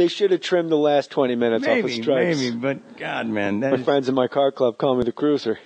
They should have trimmed the last 20 minutes off of Stripes. Maybe, but God, man. My friends in my car club call me the cruiser.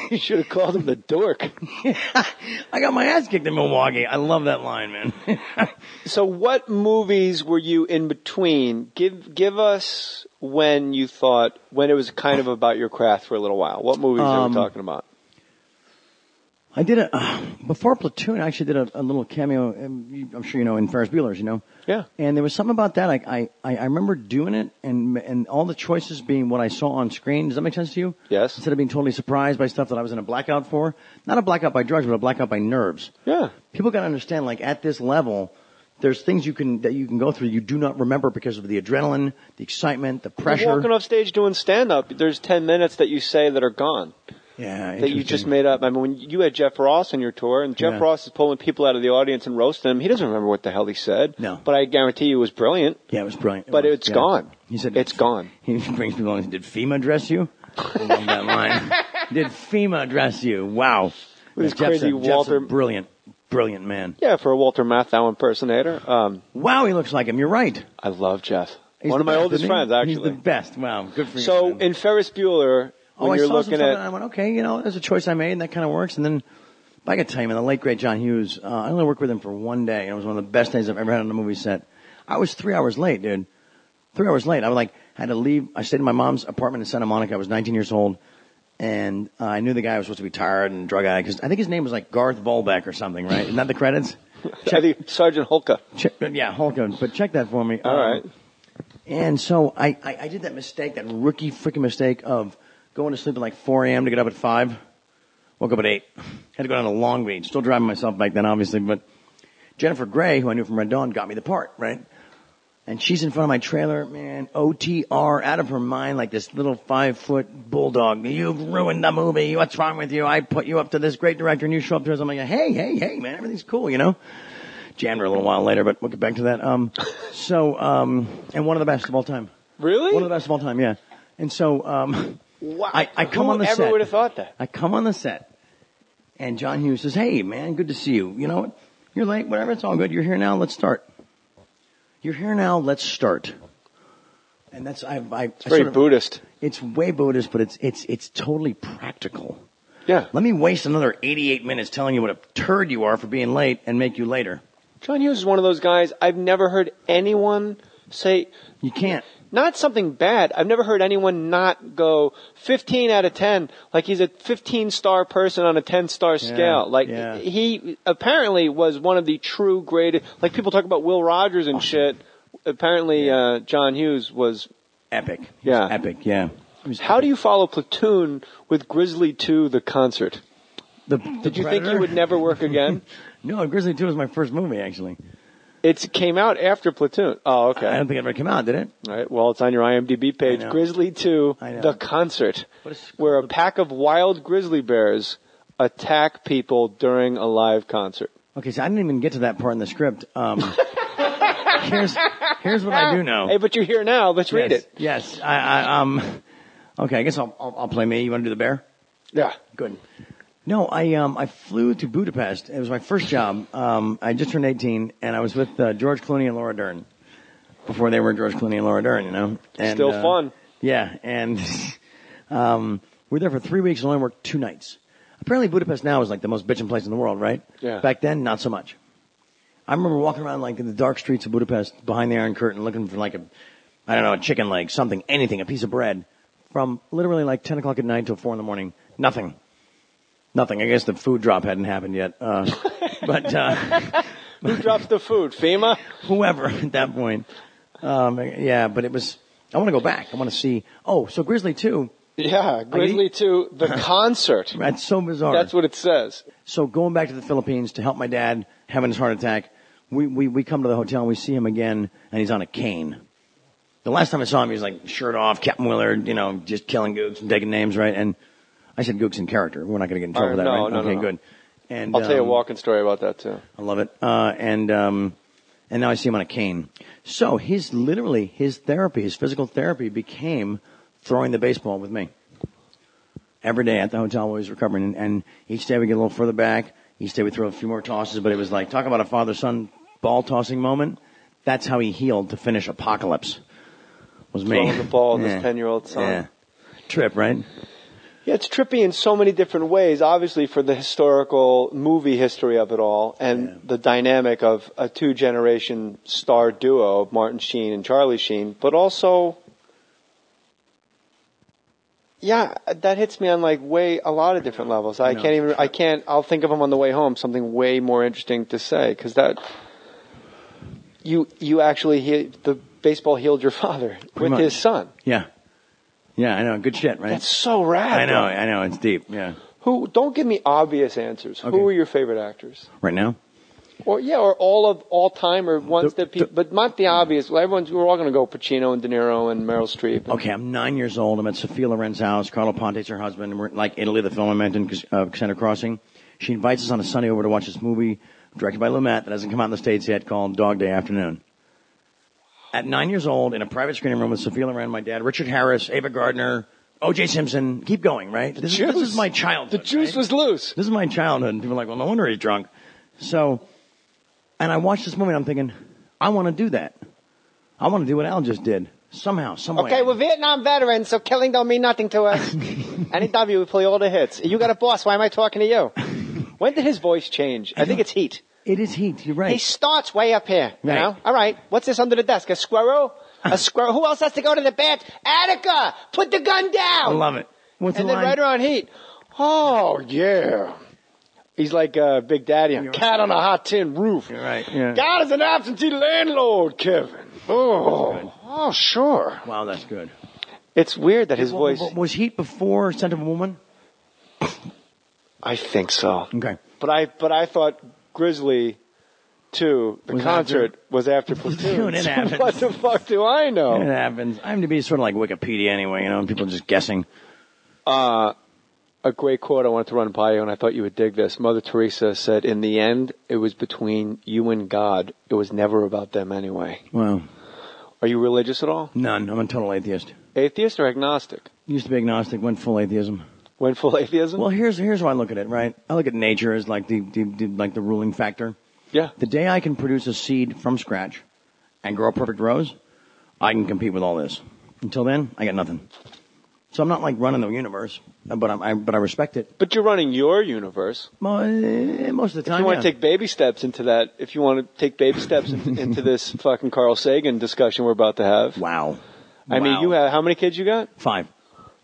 You should have called him the dork. I got my ass kicked in Milwaukee. I love that line, man. So what movies were you in between? Give us when you thought, when it was kind of about your craft for a little while. What movies are we talking about? I did before Platoon, I actually did a little cameo, I'm sure you know, in Ferris Bueller's, you know? Yeah. And there was something about that. I remember doing it and all the choices being what I saw on screen. Does that make sense to you? Yes. Instead of being totally surprised by stuff that I was in a blackout for. Not a blackout by drugs, but a blackout by nerves. Yeah. People got to understand, like, at this level, there's things that you can go through you do not remember because of the adrenaline, the excitement, the pressure. You're walking off stage doing stand-up. There's 10 minutes that you say that are gone. Yeah, that you just made up. I mean, when you had Jeff Ross on your tour, and Jeff Ross is pulling people out of the audience and roasting them, he doesn't remember what the hell he said. No. But I guarantee you it was brilliant. Yeah, it was brilliant. But it's gone. He said, it's gone. He brings people on. Did FEMA dress you? I love that line. Did FEMA dress you? Wow. With his crazy Walter. Brilliant man. Yeah, for a Walter Matthau impersonator. Wow, he looks like him. You're right. I love Jeff. He's one of my oldest friends, actually. He's the best. Wow, good for you. So in Ferris Bueller, when you're looking at, and I went, okay, you know, there's a choice I made, and that kind of works. And then, I got to tell you, man, the late great John Hughes. I only worked with him for one day, and it was one of the best days I've ever had on a movie set. I was 3 hours late, dude. 3 hours late. I had to leave. I stayed in my mom's apartment in Santa Monica. I was 19 years old, and I knew the guy was supposed to be tired and drug addict because I think his name was like Garth Volbeck or something, right? Isn't that the credits? I think Sergeant Hulka. Yeah, Hulka. But check that for me. All right. And so I did that mistake, that rookie freaking mistake of going to sleep at like 4 a.m. to get up at 5. Woke up at 8. Had to go down to Long Beach. Still driving myself back then, obviously. But Jennifer Grey, who I knew from Red Dawn, got me the part, right? And she's in front of my trailer, man, OTR, out of her mind, like this little 5-foot bulldog. You've ruined the movie. What's wrong with you? I put you up to this great director, and you show up to us. I'm like, hey, man, everything's cool, you know? Jammed her a little while later, but we'll get back to that. And one of the best of all time. Really? One of the best of all time, yeah. And so, wow. I come on the set. Whoever would have thought that? I come on the set, and John Hughes says, hey, man, good to see you. You know what? You're late, whatever, it's all good. You're here now, let's start. You're here now, let's start. And that's, it's very Buddhist. It's way Buddhist, but it's totally practical. Yeah. Let me waste another 88 minutes telling you what a turd you are for being late and make you later. John Hughes is one of those guys I've never heard anyone say. You can't. Not something bad. I've never heard anyone not go 15 out of 10. Like he's a 15-star person on a 10-star scale. He apparently was one of the true greatest. Like people talk about Will Rogers and shit. Apparently, John Hughes was epic. Epic. Yeah. How do you follow Platoon with Grizzly 2, the concert? Did you think you would never work again? No, Grizzly 2 was my first movie, actually. It came out after Platoon. Oh, okay. I don't think it ever came out, did it? All right. Well, it's on your IMDb page. Grizzly 2, the concert, where a pack of wild grizzly bears attack people during a live concert. Okay, so I didn't even get to that part in the script. Here's what I do know. Hey, but you're here now. Let's read it. Yes. Okay, I guess I'll play me. You want to do the bear? Yeah. Good. No, I flew to Budapest. It was my first job. I just turned 18, and I was with George Clooney and Laura Dern. Before they were George Clooney and Laura Dern, you know. And, still fun. Yeah, and we were there for 3 weeks and only worked 2 nights. Apparently Budapest now is like the most bitchin' place in the world, right? Yeah. Back then, not so much. I remember walking around like in the dark streets of Budapest behind the Iron Curtain looking for like a chicken leg, something, anything, a piece of bread from literally like 10 o'clock at night till 4 in the morning. Nothing. I guess the food drop hadn't happened yet. Who drops the food? FEMA? Whoever at that point. But it was, I want to go back. I want to see, so Grizzly 2. Yeah, Grizzly 2, the concert. That's so bizarre. That's what it says. So going back to the Philippines to help my dad having his heart attack, we come to the hotel and we see him again and he's on a cane. The last time I saw him, he was like shirt off, Captain Willard, you know, just killing gooks and taking names, right? And I said gooks in character. We're not going to get in trouble for that, right? No, okay, no. Good. And I'll tell you a walking story about that too. I love it. And now I see him on a cane. So his therapy, his physical therapy became throwing the baseball with me. Every day at the hotel while he was recovering. And each day we get a little further back. Each day we throw a few more tosses. But it was like, talk about a father-son ball tossing moment. that's how he healed to finish Apocalypse. Was me. Throwing the ball at his 10-year-old son. Yeah. Trip, right? Yeah, it's trippy in so many different ways, obviously for the historical movie history of it all and the dynamic of a two-generation star duo of Martin Sheen and Charlie Sheen, but also, that hits me on like a lot of different levels. I'll think of them on the way home, something way more interesting to say, because you actually, the baseball healed your father with his son. Yeah. Yeah, I know. Good shit, right? That's so rad. I know. It's deep. Yeah. Don't give me obvious answers. Okay. Who are your favorite actors? Right now? Or all time, or ones but not the obvious. We're all going to go Pacino and De Niro and Meryl Streep. Okay, I'm 9 years old. I'm at Sophia Loren's house. Carlo Ponte's her husband. And we're like Italy, the film I mentioned, Cassandra Crossing. She invites us on a Sunday over to watch this movie directed by Lumet that hasn't come out in the States yet called Dog Day Afternoon. At 9 years old, in a private screening room with Sophia Loren, my dad, Richard Harris, Ava Gardner, O.J. Simpson, keep going, right? This is my childhood. The juice was loose. This is my childhood. And people are like, well, no wonder he's drunk. So, and I watched this movie and I'm thinking, I want to do that. I want to do what Al just did. Somehow, some way. Okay, we're Vietnam veterans, so killing don't mean nothing to us. Any W, we play all the hits. You got a boss, why am I talking to you? When did his voice change? I think it's heat. It is heat. You're right. He starts way up here. You know? All right. What's this under the desk? A squirrel? A squirrel? Who else has to go to the bath? Attica! Put the gun down! I love it. What's and the then line? right around heat. Oh, yeah. He's like Big Daddy on Cat on a Hot Tin Roof. You're right. Yeah. God is an absentee landlord, Kevin. Oh, sure. Wow, that's good. It's weird that his voice... Was Heat before Scent of a Woman? I think so. Okay. But I thought... Grizzly 2, the concert was after Platoon. It happens. What the fuck do I know? It happens. IMDb is sort of like Wikipedia anyway, and people just guessing. A great quote I wanted to run by you, and I thought you would dig this. Mother Teresa said, in the end, it was between you and God. It was never about them anyway. Wow. Are you religious at all? None. I'm a total atheist. Atheist or agnostic? Used to be agnostic, went full atheism. Went full atheism? Well, here's how I look at it, right? I look at nature as like the ruling factor. Yeah. The day I can produce a seed from scratch and grow a perfect rose, I can compete with all this. Until then, I got nothing. So I'm not like running the universe, but I respect it. But you're running your universe. Well, most of the time. If you want to take baby steps into that, if you want to take baby steps into this fucking Carl Sagan discussion we're about to have. Wow. I mean, you have how many kids you got? 5.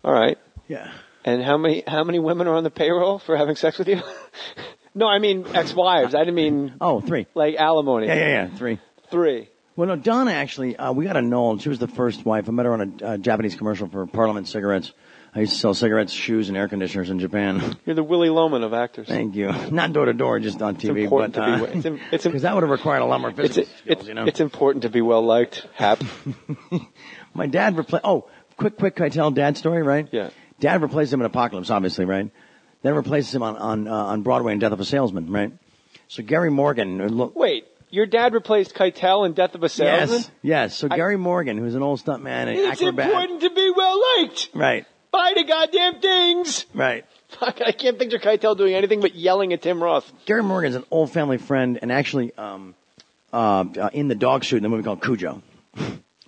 All right. Yeah. And how many women are on the payroll for having sex with you? No, I mean ex-wives. I didn't mean... Oh, 3. Like alimony. Yeah. 3. 3. Well, no, Donna actually, we got annulled. She was the first wife. I met her on a Japanese commercial for Parliament cigarettes. I used to sell cigarettes, shoes, and air conditioners in Japan. You're the Willy Loman of actors. Thank you. Not door to door, just on TV. Because that would have required a lot more physical skills, you know. It's important to be well liked. Hap. My dad replaced... Oh, quick, can I tell Dad's story, right? Yeah. Dad replaced him in Apocalypse, obviously, right? Then replaces him on Broadway in Death of a Salesman, right? So Gary Morgan... Wait, your dad replaced Keitel in Death of a Salesman? Yes. So Gary Morgan, who's an old stuntman and It's acrobat... important to be well liked! Right. Buy the goddamn things! Right. Fuck, I can't picture Keitel doing anything but yelling at Tim Roth. Gary Morgan's an old family friend and actually in the dog suit in the movie called Cujo.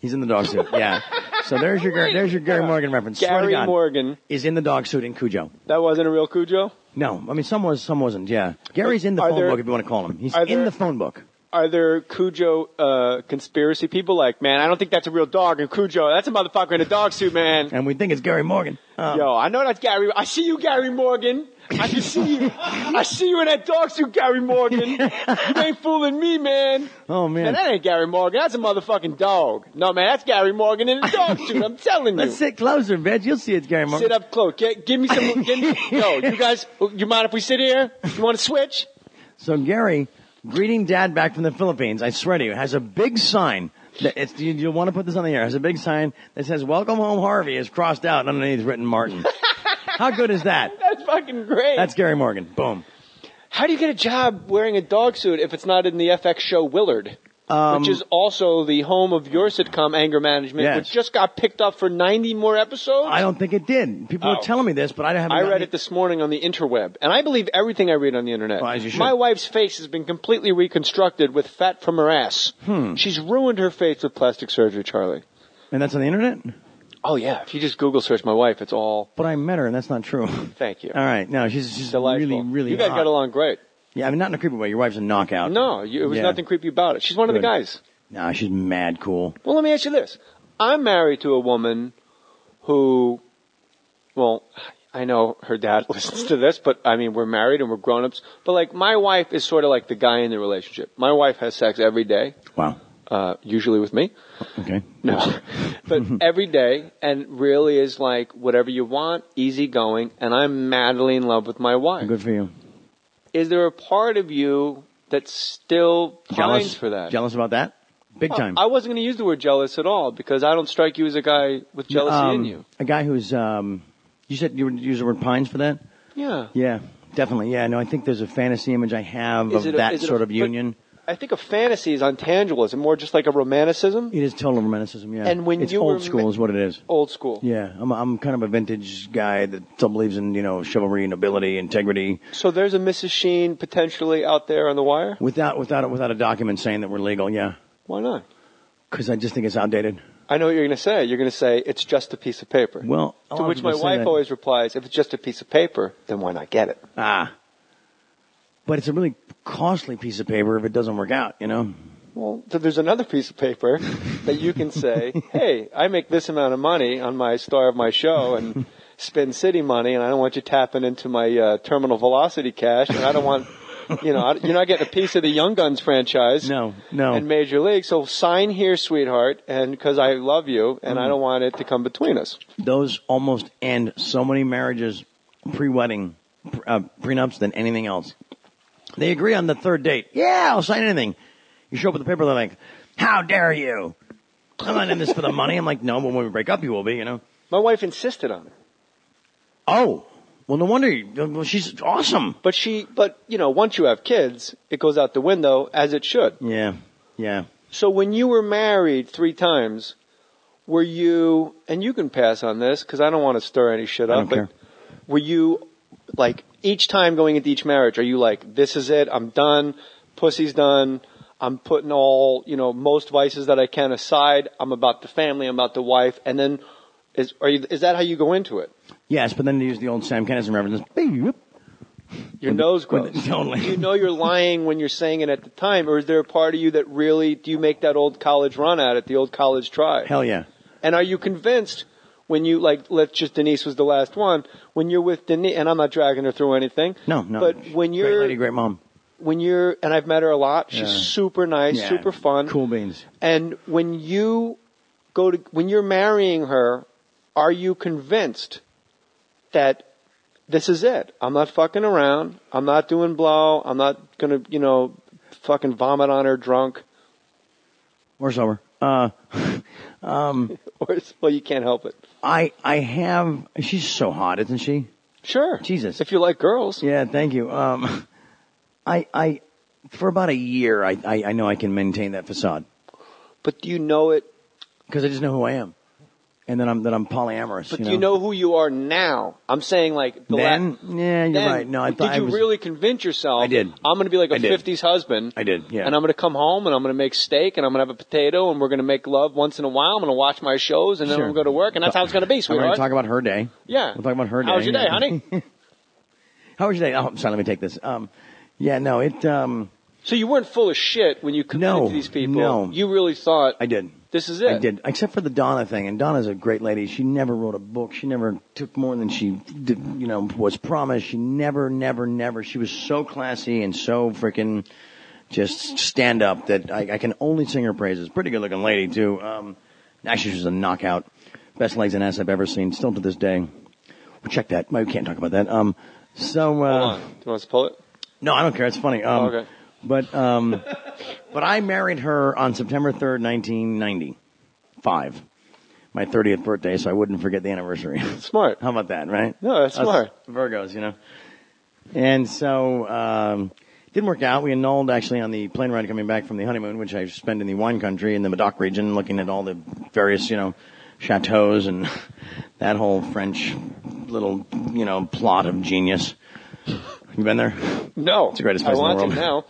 He's in the dog suit, yeah. So there's your Gary Morgan reference. Gary Morgan is in the dog suit in Cujo. That wasn't a real Cujo? No. I mean, some was, some wasn't, yeah. Gary's in the phone book, if you want to call him. He's in the phone book. Are there Cujo conspiracy people like, man, I don't think that's a real dog, and Cujo, that's a motherfucker in a dog suit, man. And we think it's Gary Morgan. Yo, I know that's Gary. I see you, Gary Morgan. I can see you. I see you in that dog suit, Gary Morgan. You ain't fooling me, man. Oh, man. That ain't Gary Morgan. That's a motherfucking dog. No, man, that's Gary Morgan in a dog suit. I'm telling you. Let's sit closer, Veg. You'll see it's Gary Morgan. Sit up close. Give me some. Yo, you guys, you mind if we sit here? You want to switch? So Gary, greeting Dad back from the Philippines, I swear to you, has a big sign. You'll want to put this on the air. Has a big sign that says, "Welcome home, Harvey," is crossed out, and underneath written Martin. How good is that? That's fucking great. That's Gary Morgan. Boom. How do you get a job wearing a dog suit if it's not in the FX show Willard? which is also the home of your sitcom Anger Management, which just got picked up for 90 more episodes? I don't think it did. People are telling me this, but I haven't. I read it this morning on the interweb, and I believe everything I read on the internet. Well, as you should. My wife's face has been completely reconstructed with fat from her ass. She's ruined her face with plastic surgery, Charlie. And that's on the internet? Oh, yeah. If you just Google search my wife, it's all... But I met her, and that's not true. Thank you. All right. No, she's delightful. really You guys hot. got along great. Yeah, I mean, not in a creepy way. Your wife's a knockout. No, it was nothing creepy about it. She's one of the guys. No, she's mad cool. Well, let me ask you this. I'm married to a woman who, well, I know her dad listens to this, but I mean, we're married and we're grown-ups. But like, my wife is sort of like the guy in the relationship. My wife has sex every day. Wow. Usually with me. Okay. No. But every day, and really is like, whatever you want, easy going, and I'm madly in love with my wife. Good for you. Is there a part of you that still pines for that? Jealous about that? Big time. I wasn't going to use the word jealous at all, because I don't strike you as a guy with jealousy in you. A guy who's, you said you would use the word pines for that? Yeah. Yeah, definitely. Yeah, no, I think there's a fantasy image I have of that sort of union. I think a fantasy is untangible. Is it more just like a romanticism? It is total romanticism, yeah. And when it's you old school is what it is. Old school. Yeah, I'm kind of a vintage guy that still believes in, chivalry, nobility, integrity. So there's a Mrs. Sheen potentially out there on the wire? Without a document saying that we're legal, yeah. Why not? Because I just think it's outdated. I know what you're going to say. You're going to say, it's just a piece of paper. Well, to which my wife always replies, if it's just a piece of paper, then why not get it? But it's a really costly piece of paper if it doesn't work out, Well, so there's another piece of paper that you can say, hey, I make this amount of money on my star of my show and spend city money, and I don't want you tapping into my terminal velocity cash, and I don't want... you're not getting a piece of the Young Guns franchise. No. And Major League. So sign here, sweetheart, and because I love you, and I don't want it to come between us. Those almost end so many marriages, pre-wedding, prenups than anything else. They agree on the third date. Yeah, I'll sign anything. You show up with the paper, they're like, how dare you? I'm not in this for the money. I'm like, no, but when we break up, you will be, My wife insisted on it. Oh. Well, no wonder. She's awesome. But once you have kids, it goes out the window, as it should. Yeah. So when you were married 3 times, were you, and you can pass on this, because I don't want to stir any shit up, but were you, like, each time going into each marriage, are you like, this is it, I'm done, pussy's done, I'm putting all, most vices that I can aside, I'm about the family, I'm about the wife, and then, is that how you go into it? Yes, but then you use the old Sam Kinison reference. Your nose grows. Totally. Do you know you're lying when you're saying it at the time, or is there a part of you that really, do you make that old college run at it, the old college try? Hell yeah. And are you convinced when you, Denise was the last one, when you're with Denise, and I'm not dragging her through anything. No. But when you're... Great lady, great mom. And I've met her a lot, she's super nice, super fun. Cool beans. And when you're marrying her, are you convinced that this is it? I'm not fucking around. I'm not doing blow. I'm not going to, fucking vomit on her drunk. Or sober. Well, you can't help it. She's so hot, isn't she? Sure. Jesus. If you like girls. Yeah, thank you. For about a year, I know I can maintain that facade. But do you know it? Because I just know who I am. And then I'm polyamorous. But do you know who you are now? I'm saying then. Yeah, you're right. No, did you really convince yourself? I did. I'm going to be like a 50s husband. I did. Yeah. And I'm going to come home and I'm going to make steak and I'm going to have a potato and we're going to make love once in a while. I'm going to watch my shows and then I'm going to go to work and that's how it's going to be, sweetheart. I'm going to talk about her day. Yeah. We'll talk about her day. How was your day, honey? How was your day? Oh, sorry. Let me take this. So you weren't full of shit when you committed to these people. No. You really thought. I did. This is it. I did, except for the Donna thing. And Donna's a great lady. She never wrote a book. She never took more than she did, was promised. She never. She was so classy and so freaking just stand up that I can only sing her praises. Pretty good looking lady too. Actually, she was a knockout. Best legs and ass I've ever seen. Still to this day. Well, check that. We can't talk about that. Hold on. Do you want us to pull it? No, I don't care. It's funny. Okay. But I married her on September 3rd, 1995. My 30th birthday, so I wouldn't forget the anniversary. Smart. How about that, right? No, that's smart. Virgos, And so, Didn't work out. We annulled actually on the plane ride coming back from the honeymoon, which I spent in the wine country in the Medoc region, looking at all the various, chateaus and that whole French little, plot of genius. You been there? No. It's the greatest place in the world. I want to now.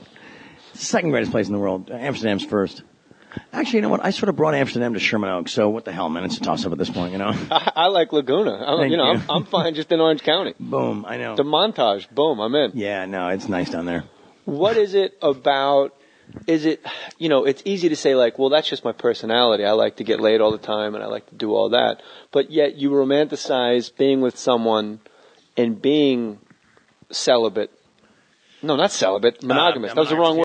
It's the second greatest place in the world. Amsterdam's first. Actually, you know what? I sort of brought Amsterdam to Sherman Oaks, so what the hell, man? It's a toss-up at this point, I like Laguna. I'm fine just in Orange County. Boom, I know. The Montage, boom, I'm in. Yeah, no, it's nice down there. What is it about, it's easy to say like, well, that's just my personality. I like to get laid all the time and I like to do all that. But yet you romanticize being with someone and being celibate. No, not celibate, monogamous. That was the wrong word.